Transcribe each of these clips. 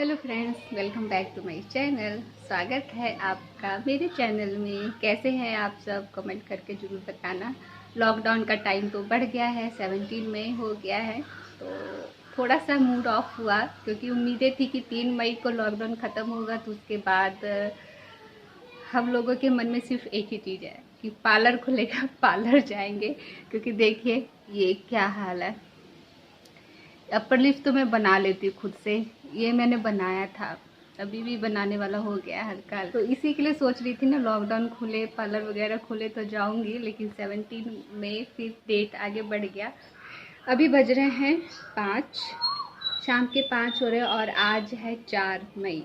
Hello friends, welcome back to my channel. स्वागत है आपका मेरे चैनल में। कैसे हैं आप सब? कमेंट करके ज़रूर बताना। लॉकडाउन का टाइम तो बढ़ गया है, 17 मई हो गया है, तो थोड़ा सा मूड ऑफ हुआ क्योंकि उम्मीदें थी कि 3 मई को लॉकडाउन ख़त्म होगा, तो उसके बाद हम लोगों के मन में सिर्फ एक ही चीज़ है कि पार्लर खुलेगा, पार्लर जाएंगे। क्योंकि देखिए ये क्या हाल है। अपर लिप्स तो मैं बना लेती हूँ खुद से, ये मैंने बनाया था, अभी भी बनाने वाला हो गया हल्का। तो इसी के लिए सोच रही थी ना, लॉकडाउन खुले, पार्लर वगैरह खुले तो जाऊंगी, लेकिन 17 में फिर डेट आगे बढ़ गया। अभी बज रहे हैं 5, शाम के 5 हो रहे हैं और आज है 4 मई।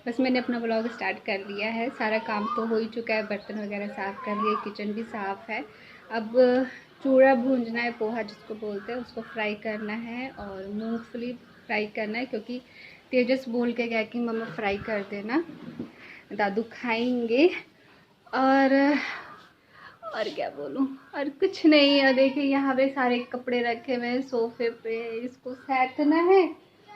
बस मैंने अपना ब्लॉग स्टार्ट कर लिया है, सारा काम तो हो ही चुका है, बर्तन वगैरह साफ़ कर लिए, किचन भी साफ़ है। अब चूड़ा भूंजना है, पोहा जिसको बोलते हैं, उसको फ्राई करना है और मूंगफली फ्राई करना है, क्योंकि तेजस बोल के गया कि मम्मा फ्राई कर देना, दादू खाएंगे। और क्या बोलूँ, और कुछ नहीं। और देखिए यहाँ पे सारे कपड़े रखे हुए हैं सोफे पे, इसको सैंतना है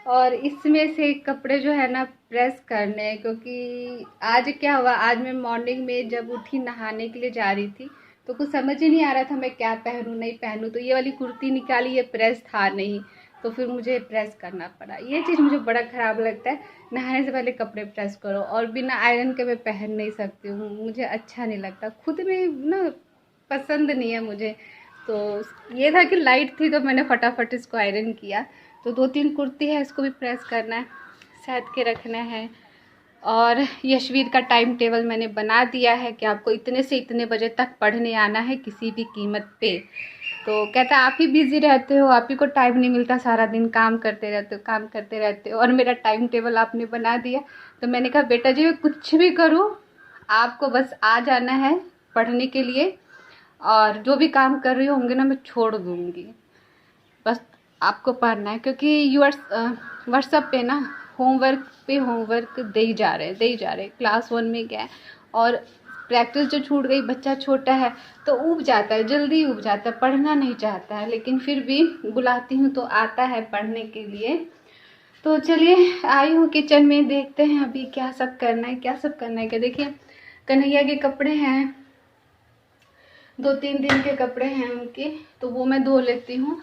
और इसमें से कपड़े जो है ना प्रेस करने हैं। क्योंकि आज क्या हुआ, आज मैं मॉर्निंग में जब उठी नहाने के लिए जा रही थी तो कुछ समझ ही नहीं आ रहा था मैं क्या पहनूँ नहीं पहनूँ, तो ये वाली कुर्ती निकाली, ये प्रेस था नहीं, तो फिर मुझे प्रेस करना पड़ा। ये चीज़ मुझे बड़ा ख़राब लगता है, नहाने से पहले कपड़े प्रेस करो, और बिना आयरन के मैं पहन नहीं सकती हूँ, मुझे अच्छा नहीं लगता, खुद में ना पसंद नहीं है मुझे। तो ये था कि लाइट थी तो मैंने फटाफट इसको आयरन किया। तो 2-3 कुर्ती है, इसको भी प्रेस करना है, सैंत के रखना है। और यशवीर का टाइम टेबल मैंने बना दिया है कि आपको इतने से इतने बजे तक पढ़ने आना है किसी भी कीमत पे। तो कहता आप ही बिजी रहते हो, आप ही को टाइम नहीं मिलता, सारा दिन काम करते रहते हो, काम करते रहते हो, और मेरा टाइम टेबल आपने बना दिया। तो मैंने कहा बेटा जी कुछ भी करूँ, आपको बस आ जाना है पढ़ने के लिए, और जो भी काम कर रही होंगे ना मैं छोड़ दूँगी, बस आपको पढ़ना है। क्योंकि व्हाट्सएप पे ना होमवर्क दे ही जा रहे हैं। क्लास 1 में गया और प्रैक्टिस जो छूट गई, बच्चा छोटा है तो ऊब जाता है, जल्दी ऊब जाता है, पढ़ना नहीं चाहता है, लेकिन फिर भी बुलाती हूँ तो आता है पढ़ने के लिए। तो चलिए आई हूँ किचन में, देखते हैं अभी क्या सब करना है, क्या देखिए कन्हैया के कपड़े हैं, 2-3 दिन के कपड़े हैं उनके, तो वो मैं धो लेती हूँ।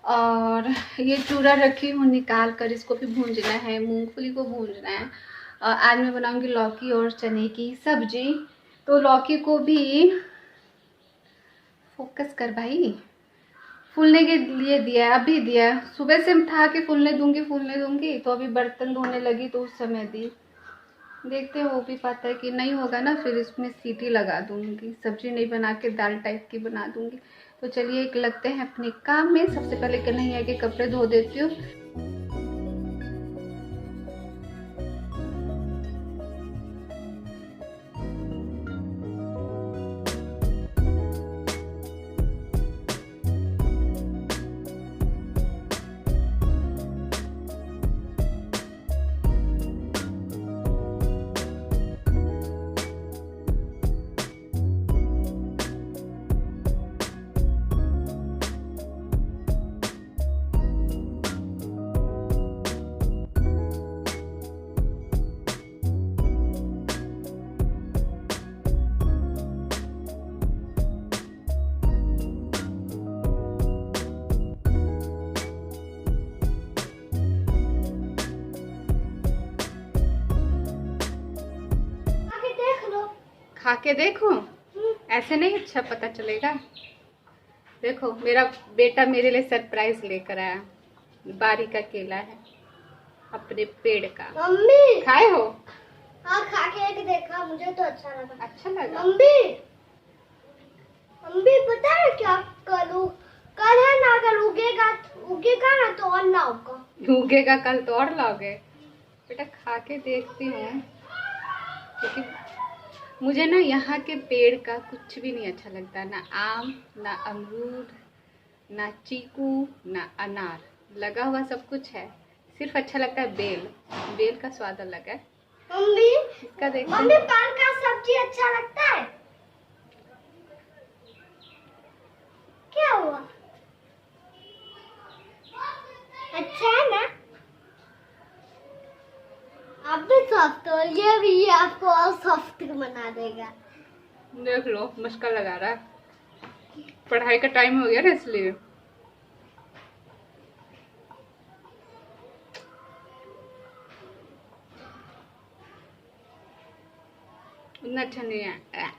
और ये चूड़ा रखी हूँ निकाल कर, इसको भी भूंजना है, मूंगफली को भूंजना है। आज मैं बनाऊंगी लौकी और चने की सब्जी। तो लौकी को भी फोकस कर भाई, फूलने के लिए दिया है, अभी दिया है, सुबह से था कि फूलने दूंगी, तो अभी बर्तन धोने लगी तो उस समय दी। देखते हैं, वो भी पता है कि नहीं होगा ना, फिर इसमें सीटी लगा दूंगी, सब्जी नहीं बना के दाल टाइप की बना दूंगी। तो चलिए एक लगते हैं अपने काम में। सबसे पहले कन्हैया के कपड़े धो देती हूँ। खा के देखो, ऐसे नहीं अच्छा पता चलेगा। देखो मेरा बेटा मेरे लिए सरप्राइज लेकर आया, बारी का केला है अपने पेड़ का। मम्मी खाए हो? हाँ खा के एक देखा, मुझे तो अच्छा लगा। अच्छा लगा? मम्मी मम्मी पता है क्या करूँ? कल है ना, अगर उगेगा ना तो और लाऊंगा। उगेगा कल तो और लाओगे? बेटा खा के देखती हूँ, क्योंकि मुझे ना यहाँ के पेड़ का कुछ भी नहीं अच्छा लगता, ना आम, ना अमरूद, ना चीकू, ना अनार, लगा हुआ सब कुछ है, सिर्फ अच्छा लगता है बेल। बेल का स्वाद अलग है। मम्मी इसका देखते मम्मी हैं। पान का सब्जी अच्छा लगता है? क्या हुआ? अच्छा है ना? आप भी सॉफ्ट हो, ये भी आपको और सॉफ्ट बना देगा। देख लो मुश्किल लगा रहा है, पढ़ाई का टाइम हो गया ना इसलिए। इतना अच्छा नहीं है।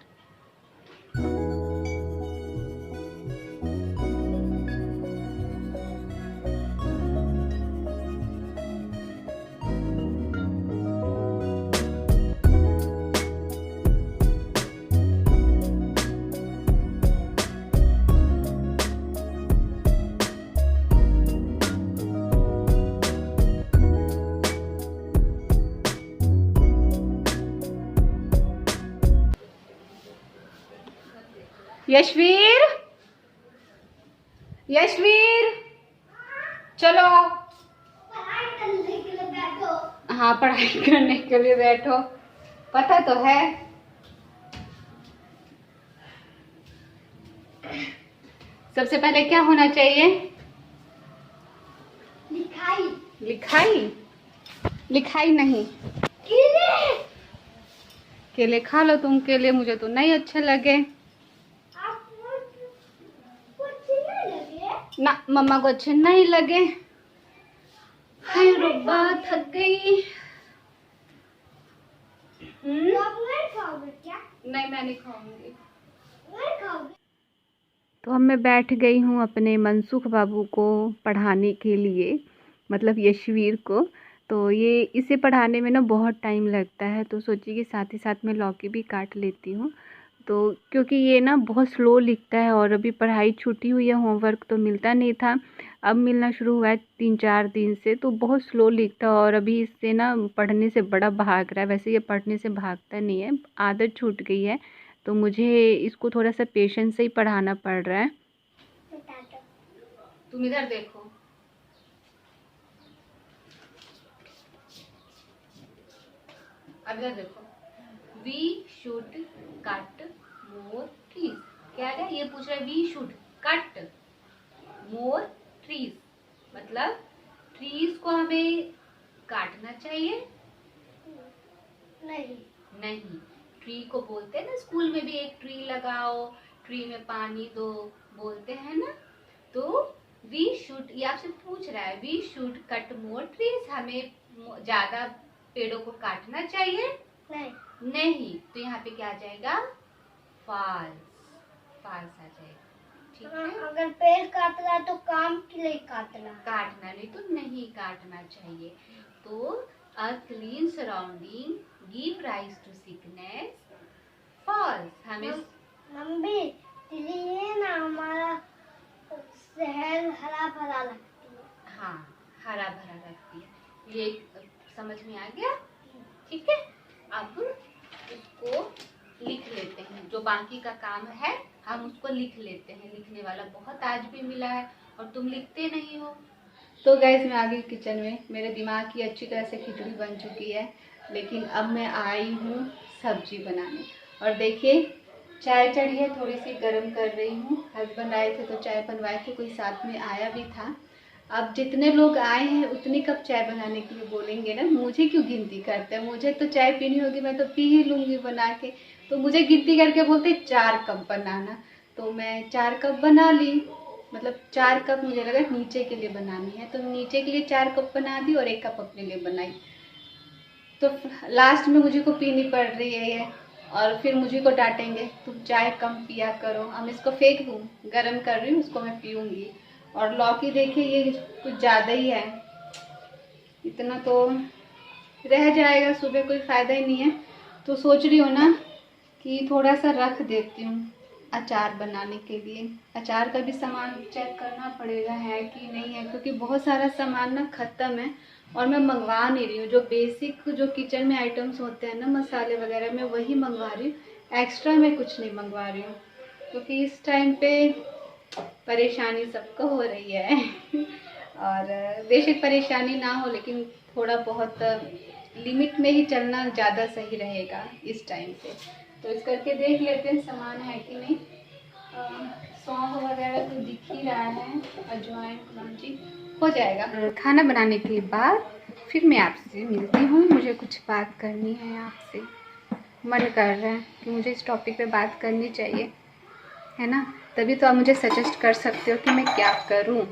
यशवीर, यशवीर चलो। पढ़ाई करने के लिए बैठो। हाँ पढ़ाई करने के लिए बैठो, पता तो है। सबसे पहले क्या होना चाहिए? लिखाई। लिखाई? लिखाई नहीं, केले। केले खा लो तुम। केले मुझे तो नहीं अच्छे लगे। ना मम्मा को अच्छे नहीं लगे। हाय रब्बा थक गई। आप नहीं खाओगे क्या? नहीं मैं नहीं खाऊंगी। नहीं खाओगे? तो अब मैं बैठ गई हूँ अपने मनसुख बाबू को पढ़ाने के लिए, मतलब यशवीर को। तो ये इसे पढ़ाने में ना बहुत टाइम लगता है, तो सोची कि साथ ही साथ मैं लौकी भी काट लेती हूँ। तो क्योंकि ये ना बहुत स्लो लिखता है और अभी पढ़ाई छूटी हुई है, होमवर्क तो मिलता नहीं था, अब मिलना शुरू हुआ है 3-4 दिन से। तो बहुत स्लो लिखता है और अभी इससे ना पढ़ने से बड़ा भाग रहा है। वैसे ये पढ़ने से भागता नहीं है, आदत छूट गई है, तो मुझे इसको थोड़ा सा पेशेंस से ही पढ़ाना पड़ रहा है। तुम इधर देखो, अब इधर देखो। We should cut more trees. क्या है ये पूछ रहा है, we should cut more trees, मतलब ट्रीज को हमें काटना चाहिए? नहीं। नहीं, ट्री को बोलते हैं ना, स्कूल में भी एक ट्री लगाओ, ट्री में पानी दो, बोलते हैं ना। तो वी शुड, ये आपसे पूछ रहा है, we should cut more trees, हमें ज्यादा पेड़ों को काटना चाहिए? नहीं। नहीं, तो यहाँ पे क्या आ जाएगा? फॉल्स, फॉल्स आ जाएगा। ठीक है, अगर पेड़ काटना है तो काम के लिए काटना, काटना नहीं तो नहीं काटना चाहिए। तो a clean surrounding give rise to sickness, falls. हमें मम्मी इसलिए ना हमारा शहर हरा भरा लगती है। हाँ हरा भरा रखती है। ये समझ में आ गया? ठीक है, अब इसको लिख लेते हैं। जो बाकी का काम है हम उसको लिख लेते हैं। लिखने वाला बहुत आज भी मिला है और तुम लिखते नहीं हो। तो गैस मैं आ गई किचन में। मेरे दिमाग की अच्छी तरह से खिचड़ी बन चुकी है, लेकिन अब मैं आई हूँ सब्जी बनाने। और देखिए चाय चढ़ी है, थोड़ी सी गर्म कर रही हूँ। हस्बैंड आए थे तो चाय बनवाए थे, कोई साथ में आया भी था। अब जितने लोग आए हैं उतनी कप चाय बनाने के लिए बोलेंगे ना, मुझे क्यों गिनती करते हैं? मुझे तो चाय पीनी होगी, मैं तो पी ही लूँगी बना के। तो मुझे गिनती करके बोलते 4 कप बनाना, तो मैं 4 कप बना ली। मतलब 4 कप मुझे लगा नीचे के लिए बनानी है, तो नीचे के लिए 4 कप बना दी और 1 कप अपने लिए बनाई। तो लास्ट में मुझे को पीनी पड़ रही है ये, और फिर मुझे को डांटेंगे तुम चाय कम पिया करो। अब इसको फेंक दूँ, गर्म कर रही हूँ, उसको मैं पीऊँगी। और लौकी देखिए ये कुछ ज़्यादा ही है, इतना तो रह जाएगा, सुबह कोई फ़ायदा ही नहीं है। तो सोच रही हूँ ना कि थोड़ा सा रख देती हूँ अचार बनाने के लिए। अचार का भी सामान चेक करना पड़ेगा है कि नहीं है, क्योंकि बहुत सारा सामान ना ख़त्म है और मैं मंगवा नहीं रही हूँ। जो बेसिक जो किचन में आइटम्स होते हैं ना, मसाले वगैरह, मैं वही मंगवा रही हूँ। एक्स्ट्रा मैं कुछ नहीं मंगवा रही हूँ, क्योंकि इस टाइम पे परेशानी सबको हो रही है और बेशक परेशानी ना हो, लेकिन थोड़ा बहुत लिमिट में ही चलना ज़्यादा सही रहेगा इस टाइम पे। तो इस करके देख लेते हैं सामान है कि नहीं। सौंफ वगैरह तो दिख ही रहा है, अजवाइन कलौंजी हो जाएगा। खाना बनाने के बाद फिर मैं आपसे मिलती हूँ। मुझे कुछ बात करनी है आपसे, मन कर रहा है कि मुझे इस टॉपिक पे बात करनी चाहिए, है ना। तभी तो आप मुझे सजेस्ट कर सकते हो कि मैं क्या करूँ।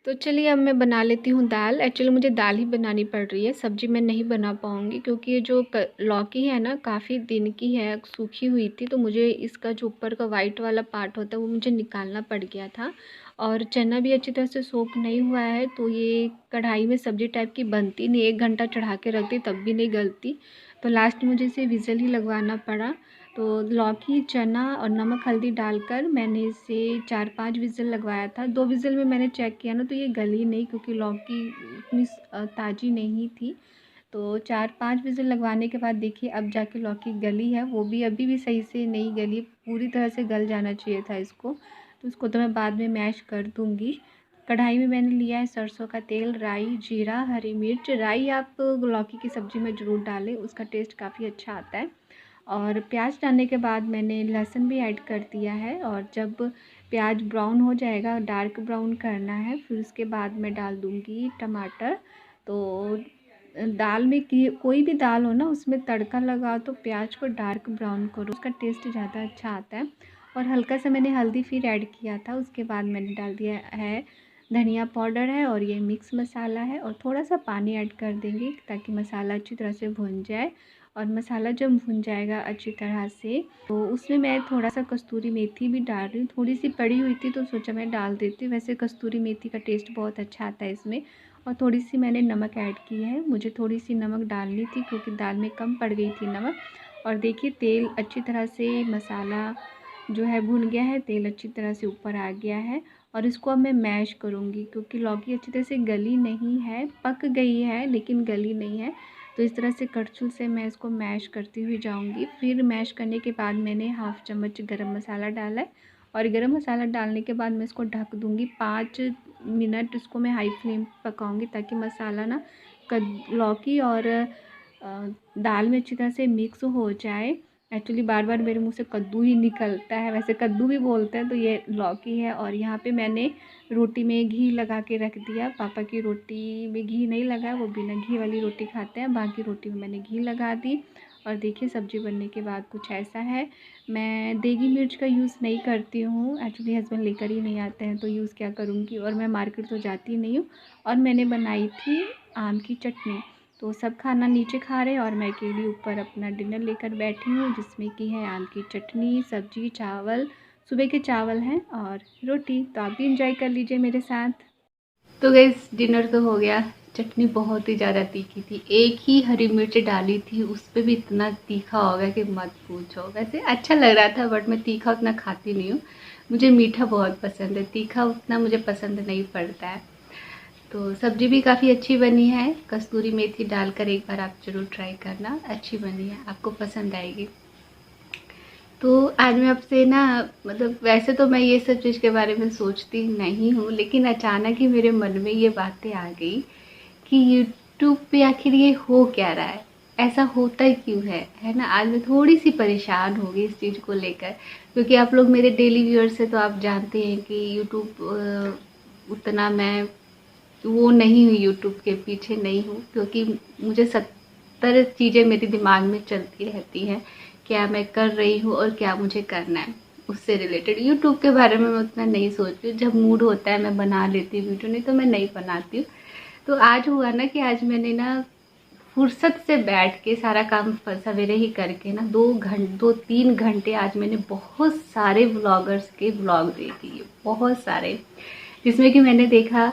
तो चलिए अब मैं बना लेती हूँ दाल। एक्चुअली मुझे दाल ही बनानी पड़ रही है, सब्जी मैं नहीं बना पाऊँगी क्योंकि ये जो लौकी है ना काफ़ी दिन की है, सूखी हुई थी, तो मुझे इसका जो ऊपर का वाइट वाला पार्ट होता है वो मुझे निकालना पड़ गया था। और चना भी अच्छी तरह से सोक नहीं हुआ है, तो ये कढ़ाई में सब्जी टाइप की बनती नहीं, 1 घंटा चढ़ा के रख दी तब भी नहीं गलती, तो लास्ट में मुझे इसे विज़ल ही लगवाना पड़ा। तो लौकी, चना और नमक हल्दी डालकर मैंने इसे 4-5 विज़ल लगवाया था। 2 विज़ल में मैंने चेक किया ना तो ये गली नहीं, क्योंकि लौकी इतनी ताज़ी नहीं थी। तो 4-5 विज़ल लगवाने के बाद देखिए अब जाके लौकी गली है, वो भी अभी भी सही से नहीं गली, पूरी तरह से गल जाना चाहिए था इसको। तो इसको तो मैं बाद में मैश कर दूँगी। कढ़ाई में मैंने लिया है सरसों का तेल, राई, जीरा, हरी मिर्च। राई आप लौकी की सब्ज़ी में ज़रूर डालें, उसका टेस्ट काफ़ी अच्छा आता है। और प्याज डालने के बाद मैंने लहसुन भी ऐड कर दिया है, और जब प्याज ब्राउन हो जाएगा, डार्क ब्राउन करना है, फिर उसके बाद मैं डाल दूँगी टमाटर। तो दाल में कोई भी दाल हो ना उसमें तड़का लगाओ तो प्याज को डार्क ब्राउन करो, उसका टेस्ट ज़्यादा अच्छा आता है। और हल्का सा मैंने हल्दी फिर ऐड किया था, उसके बाद मैंने डाल दिया है धनिया पाउडर है, और ये मिक्स मसाला है, और थोड़ा सा पानी ऐड कर देंगे ताकि मसाला अच्छी तरह से भुन जाए। और मसाला जब भुन जाएगा अच्छी तरह से तो उसमें मैं थोड़ा सा कस्तूरी मेथी भी डाल रही हूँ, थोड़ी सी पड़ी हुई थी तो सोचा मैं डाल देती हूँ। वैसे कस्तूरी मेथी का टेस्ट बहुत अच्छा आता है इसमें। और थोड़ी सी मैंने नमक ऐड की है, मुझे थोड़ी सी नमक डालनी थी क्योंकि दाल में कम पड़ गई थी नमक। और देखिए तेल अच्छी तरह से, मसाला जो है भुन गया है, तेल अच्छी तरह से ऊपर आ गया है। और इसको अब मैं मैश करूँगी क्योंकि लौकी अच्छी तरह से गली नहीं है, पक गई है लेकिन गली नहीं है। तो इस तरह से करछुल से मैं इसको मैश करती हुई जाऊंगी। फिर मैश करने के बाद मैंने 1/2 चम्मच गरम मसाला डाला है, और गरम मसाला डालने के बाद मैं इसको ढक दूंगी 5 मिनट। इसको मैं हाई फ्लेम पकाऊंगी ताकि मसाला ना लौकी और दाल में अच्छी तरह से मिक्स हो जाए। एक्चुअली बार बार मेरे मुंह से कद्दू ही निकलता है, वैसे कद्दू भी बोलते हैं, तो ये लौकी है। और यहाँ पे मैंने रोटी में घी लगा के रख दिया। पापा की रोटी में घी नहीं लगा, वो बिना घी वाली रोटी खाते हैं, बाकी रोटी में मैंने घी लगा दी। और देखिए सब्ज़ी बनने के बाद कुछ ऐसा है। मैं देगी मिर्च का यूज़ नहीं करती हूँ, एक्चुअली हस्बैंड लेकर ही नहीं आते हैं तो यूज़ क्या करूँगी, और मैं मार्केट तो जाती नहीं हूँ। और मैंने बनाई थी आम की चटनी। तो सब खाना नीचे खा रहे हैं और मैं अकेली ऊपर अपना डिनर लेकर बैठी हूँ, जिसमें कि है आम की चटनी, सब्जी, चावल, सुबह के चावल हैं और रोटी। तो आप भी इंजॉय कर लीजिए मेरे साथ। तो गाइस डिनर तो हो गया। चटनी बहुत ही ज़्यादा तीखी थी, एक ही हरी मिर्च डाली थी, उस पर भी इतना तीखा हो गया कि मत पूछो। वैसे अच्छा लग रहा था बट मैं तीखा उतना खाती नहीं हूँ, मुझे मीठा बहुत पसंद है, तीखा उतना मुझे पसंद नहीं पड़ता है। तो सब्ज़ी भी काफ़ी अच्छी बनी है, कस्तूरी मेथी डालकर एक बार आप ज़रूर ट्राई करना, अच्छी बनी है, आपको पसंद आएगी। तो आज मैं आपसे ना, मतलब वैसे तो मैं ये सब चीज़ के बारे में सोचती नहीं हूँ, लेकिन अचानक ही मेरे मन में ये बातें आ गई कि यूट्यूब पे आखिर ये हो क्या रहा है, ऐसा होता ही क्यों है ना। आज मैं थोड़ी सी परेशान हो गई इस चीज़ को लेकर, क्योंकि आप लोग मेरे डेली व्यूअर्स हैं तो आप जानते हैं कि यूट्यूब उतना मैं वो नहीं हूँ, यूट्यूब के पीछे नहीं हूँ, क्योंकि मुझे 70 चीज़ें मेरे दिमाग में चलती रहती हैं, क्या मैं कर रही हूँ और क्या मुझे करना है उससे रिलेटेड। यूट्यूब के बारे में मैं उतना नहीं सोचती हूँ, जब मूड होता है मैं बना लेती हूँ वीडियो, नहीं तो मैं नहीं बनाती हूँ। तो आज हुआ ना कि आज मैंने ना फुर्सत से बैठ के सारा काम सवेरे ही करके ना 2-3 घंटे आज मैंने बहुत सारे व्लॉगर्स के व्लॉग देख लिए, बहुत सारे, जिसमें कि मैंने देखा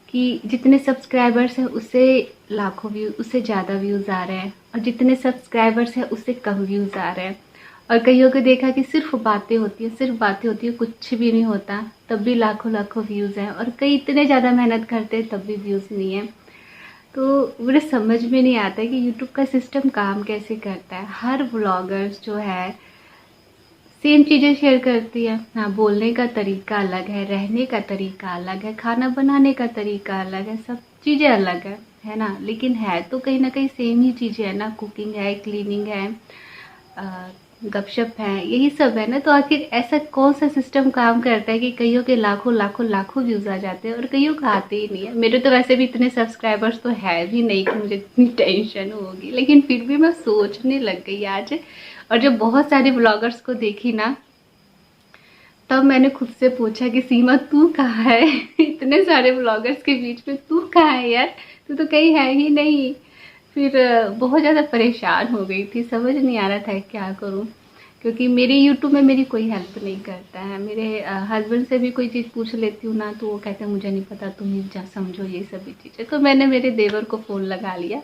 कि जितने सब्सक्राइबर्स हैं उससे लाखों व्यू, उससे ज़्यादा व्यूज़ आ रहे हैं, और जितने सब्सक्राइबर्स हैं उससे कम व्यूज़ आ रहे हैं। और कईयों को देखा कि सिर्फ बातें होती है, सिर्फ बातें होती है, कुछ भी नहीं होता, तब भी लाखों लाखों व्यूज़ हैं। और कई इतने ज़्यादा मेहनत करते हैं तब भी व्यूज़ नहीं है। तो मुझे समझ में नहीं आता है कि यूट्यूब का सिस्टम काम कैसे करता है। हर व्लॉगर्स जो है सेम चीज़ें शेयर करती है, हाँ बोलने का तरीका अलग है, रहने का तरीका अलग है, खाना बनाने का तरीका अलग है, सब चीज़ें अलग है ना, लेकिन है तो कहीं ना कहीं सेम ही चीज़ें है ना। कुकिंग है, क्लीनिंग है, गपशप है, यही सब है ना। तो आखिर ऐसा कौन सा सिस्टम काम करता है कि कईयों के लाखों लाखों लाखों व्यूज़ आ जाते हैं और कईयों का आते ही नहीं है। मेरे तो वैसे भी इतने सब्सक्राइबर्स तो है भी नहीं कि मुझे इतनी टेंशन होगी, लेकिन फिर भी मैं सोचने लग गई आज। और जब बहुत सारे ब्लॉगर्स को देखी ना, तब मैंने खुद से पूछा कि सीमा तू कहाँ है? इतने सारे ब्लॉगर्स के बीच में तू कहाँ है यार, तू तो कहीं है ही नहीं। फिर बहुत ज़्यादा परेशान हो गई थी, समझ नहीं आ रहा था क्या करूं, क्योंकि मेरे यूट्यूब में मेरी कोई हेल्प नहीं करता है। मेरे हस्बैंड से भी कोई चीज़ पूछ लेती हूँ ना, तो वो कहते हैं मुझे नहीं पता, तुम ही जा समझो ये सभी चीज़ें। तो मैंने मेरे देवर को फ़ोन लगा लिया।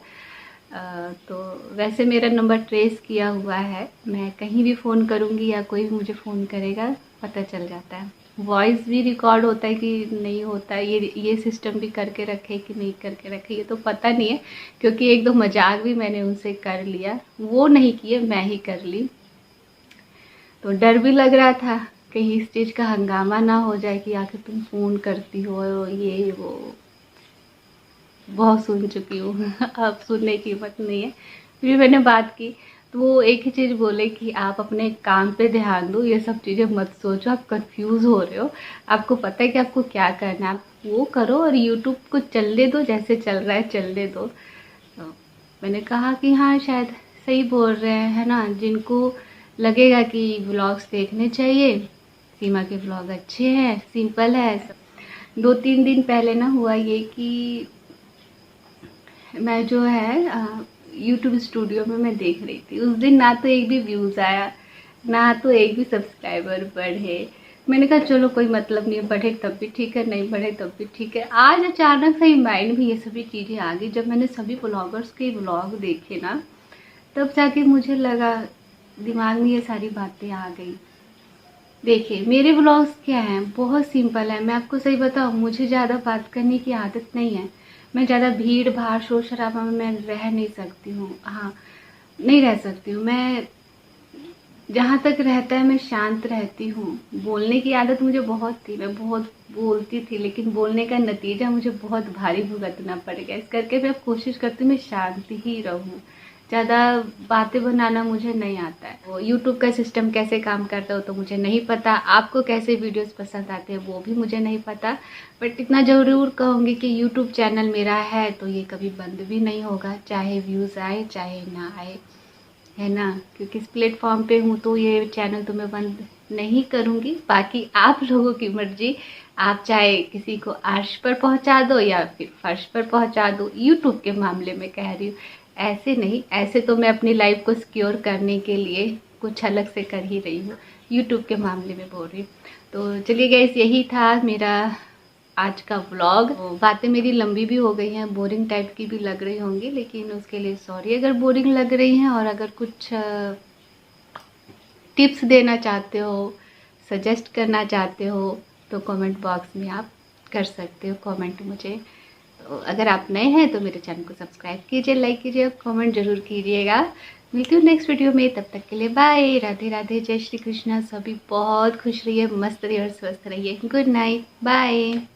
तो वैसे मेरा नंबर ट्रेस किया हुआ है, मैं कहीं भी फ़ोन करूँगी या कोई भी मुझे फ़ोन करेगा पता चल जाता है। वॉइस भी रिकॉर्ड होता है कि नहीं होता है, ये सिस्टम भी करके रखे कि नहीं करके रखे ये तो पता नहीं है, क्योंकि एक दो मजाक भी मैंने उनसे कर लिया, वो नहीं किए मैं ही कर ली। तो डर भी लग रहा था कहीं इस चीज़ का हंगामा ना हो जाए कि आखिर तुम फ़ोन करती हो ये वो। बहुत सुन चुकी हूँ अब सुनने की हिम्मत नहीं है। फिर मैंने बात की तो वो एक ही चीज़ बोले कि आप अपने काम पे ध्यान दो, ये सब चीज़ें मत सोचो, आप कंफ्यूज हो रहे हो, आपको पता है कि आपको क्या करना है, आप वो करो और यूट्यूब को चलने दो, जैसे चल रहा है चलने दो। तो मैंने कहा कि हाँ शायद सही बोल रहे हैं, है ना। जिनको लगेगा कि व्लॉग्स देखने चाहिए, सीमा के व्लॉग अच्छे हैं, सिंपल है। 2-3 दिन पहले ना हुआ ये कि मैं जो है यूट्यूब स्टूडियो में मैं देख रही थी, उस दिन ना तो एक भी व्यूज़ आया, ना तो एक भी सब्सक्राइबर बढ़े। मैंने कहा चलो कोई मतलब नहीं है, बढ़े तब भी ठीक है, नहीं बढ़े तब भी ठीक है। आज अचानक से ही माइंड में ये सभी चीज़ें आ गई। जब मैंने सभी ब्लॉगर्स के व्लॉग देखे ना, तब जाके मुझे लगा, दिमाग में ये सारी बातें आ गई। देखिए मेरे व्लॉग्स क्या हैं, बहुत सिंपल है। मैं आपको सही बताऊँ, मुझे ज़्यादा बात करने की आदत नहीं है। मैं ज़्यादा भीड़ भाड़ शोर शराबा में मैं रह नहीं सकती हूँ। हाँ, नहीं रह सकती हूँ मैं। जहाँ तक रहता है मैं शांत रहती हूँ। बोलने की आदत मुझे बहुत थी, मैं बहुत बोलती थी, लेकिन बोलने का नतीजा मुझे बहुत भारी भुगतना पड़ गया। इस करके मैं कोशिश करती हूँ मैं शांत ही रहूँ। ज़्यादा बातें बनाना मुझे नहीं आता है। वो यूट्यूब का सिस्टम कैसे काम करता हो तो मुझे नहीं पता, आपको कैसे वीडियोस पसंद आते हैं वो भी मुझे नहीं पता। बट इतना ज़रूर कहूँगी कि यूट्यूब चैनल मेरा है तो ये कभी बंद भी नहीं होगा, चाहे व्यूज़ आए चाहे ना आए, है ना। क्योंकि इस प्लेटफॉर्म पे हूँ तो ये चैनल तो मैं बंद नहीं करूँगी। बाकी आप लोगों की मर्जी, आप चाहे किसी को अर्श पर पहुँचा दो या फिर फर्श पर पहुँचा दो। यूट्यूब के मामले में कह रही हूँ, ऐसे नहीं। ऐसे तो मैं अपनी लाइफ को सिक्योर करने के लिए कुछ अलग से कर ही रही हूँ, यूट्यूब के मामले में बोल रही हूँ। तो चलिए गाइस, यही था मेरा आज का व्लॉग। बातें मेरी लंबी भी हो गई हैं, बोरिंग टाइप की भी लग रही होंगी, लेकिन उसके लिए सॉरी अगर बोरिंग लग रही हैं। और अगर कुछ टिप्स देना चाहते हो, सजेस्ट करना चाहते हो तो कमेंट बॉक्स में आप कर सकते हो कमेंट मुझे। तो अगर आप नए हैं तो मेरे चैनल को सब्सक्राइब कीजिए, लाइक कीजिए, कमेंट जरूर कीजिएगा। मिलती हूँ नेक्स्ट वीडियो में, तब तक के लिए बाय। राधे राधे, जय श्री कृष्णा। सभी बहुत खुश रहिए, मस्त रहिए और स्वस्थ रहिए। Good night, bye.